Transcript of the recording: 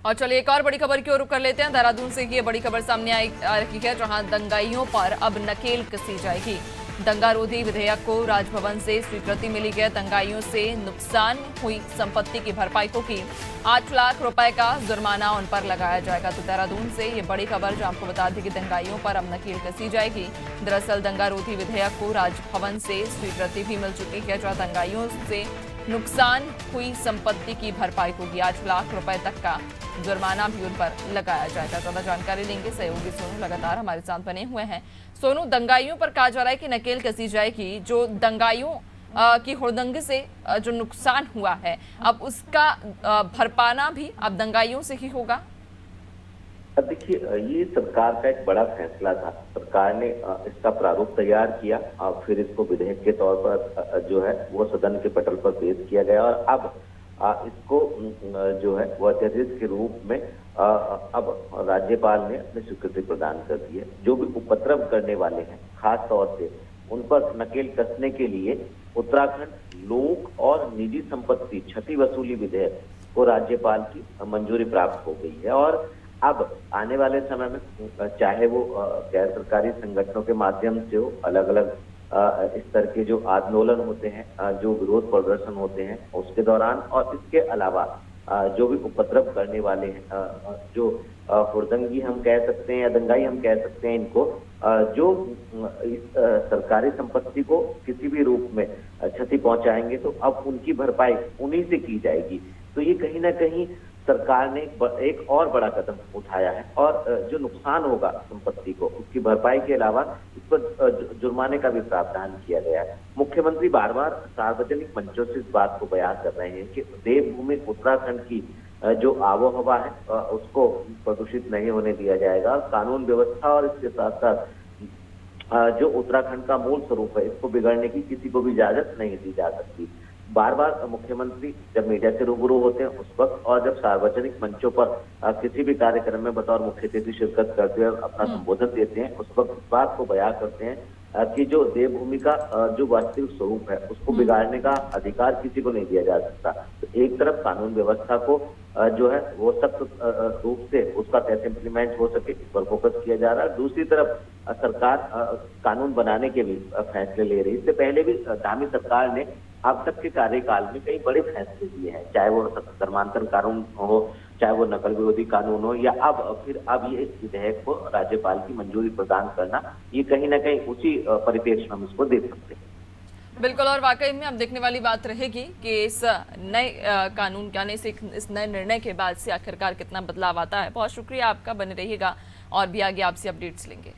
और चलिए एक और बड़ी खबर की ओर रुख कर लेते हैं। देहरादून से ये बड़ी खबर सामने आ रही है, जहां दंगाइयों पर अब नकेल कसी जाएगी। दंगारोधी विधेयक को राजभवन से स्वीकृति मिली है। दंगाइयों से नुकसान हुई संपत्ति की भरपाई को की 8 लाख रुपए का जुर्माना उन पर लगाया जाएगा। तो देहरादून से ये बड़ी खबर जो आपको बता दी कि दंगाइयों पर अब नकेल कसी जाएगी। दरअसल दंगारोधी विधेयक को राजभवन से स्वीकृति भी मिल चुकी है, जहां दंगाइयों से नुकसान हुई संपत्ति की भरपाई होगी। 8 लाख रुपए तक का जुर्माना भी उन पर लगाया जाएगा। ज्यादा जानकारी लेंगे सहयोगी सोनू लगातार हमारे साथ बने हुए हैं। सोनू, दंगाइयों पर कहा जा रहा है कि नकेल कसी जाएगी। जो दंगाइयों की हुड़दंगे से जो नुकसान हुआ है, अब उसका भरपाना भी अब दंगाइयों से ही होगा। देखिए, ये सरकार का एक बड़ा फैसला था। सरकार ने इसका प्रारूप तैयार किया और फिर इसको विधेयक के तौर पर जो है वो सदन के पटल पर पेश किया गया और अब इसको जो है वो अध्यादेश के रूप में अब राज्यपाल ने अपनी स्वीकृति प्रदान कर दी है। जो भी उपद्रव करने वाले हैं, खास तौर से उन पर नकेल कसने के लिए उत्तराखंड लोक और निजी संपत्ति क्षति वसूली विधेयक को राज्यपाल की मंजूरी प्राप्त हो गई है। और अब आने वाले समय में चाहे वो गैर सरकारी संगठनों के माध्यम से हो, अलग अलग इस तरह के जो आंदोलन होते हैं, जो विरोध प्रदर्शन होते हैं उसके दौरान, और इसके अलावा जो भी उपद्रव करने वाले हैं, जो हुड़दंगी हम कह सकते हैं या दंगाई हम कह सकते हैं, इनको जो इस सरकारी संपत्ति को किसी भी रूप में क्षति पहुंचाएंगे तो अब उनकी भरपाई उन्हीं से की जाएगी। तो ये कहीं ना कहीं सरकार ने एक और बड़ा कदम उठाया है और जो नुकसान होगा संपत्ति को उसकी भरपाई के अलावा इस पर जुर्माने का भी प्रावधान किया गया है। मुख्यमंत्री बार बार सार्वजनिक मंचों से इस बात को बयान कर रहे हैं कि देवभूमि उत्तराखंड की जो आबोहवा है उसको प्रदूषित नहीं होने दिया जाएगा। कानून व्यवस्था और इसके साथ साथ जो उत्तराखंड का मूल स्वरूप है इसको बिगड़ने की किसी को भी इजाजत नहीं दी जा सकती। बार बार मुख्यमंत्री जब मीडिया से रूबरू होते हैं उस वक्त और जब सार्वजनिक मंचों पर किसी भी कार्यक्रम में बतौर मुख्य अतिथि शिरकत करते हुए अपना संबोधन देते हैं, उस वक्त इस बात को बयान करते हैं कि जो देवभूमि का जो वास्तविक स्वरूप है उसको बिगाड़ने का अधिकार किसी को नहीं दिया जा सकता। तो एक तरफ कानून व्यवस्था को जो है वो सख्त रूप से उसका कैसे इम्प्लीमेंट हो सके इस पर फोकस किया जा रहा है। दूसरी तरफ सरकार कानून बनाने के भी फैसले ले रही है। इससे पहले भी धामी सरकार ने अब तक के कार्यकाल में कई बड़े फैसले लिए हैं, चाहे वो धर्मांतरण कानून हो, चाहे वो नकल विरोधी कानून हो, या अब ये इस विधेयक को राज्यपाल की मंजूरी प्रदान करना, ये कहीं ना कहीं उसी परिप्रेक्ष्य में हम इसको देख सकते हैं। बिल्कुल, और वाकई में अब देखने वाली बात रहेगी कि इस नए कानून के आने से, इस नए निर्णय के बाद से आखिरकार कितना बदलाव आता है। बहुत शुक्रिया आपका, बने रहिएगा और भी आगे आपसे अपडेट्स लेंगे।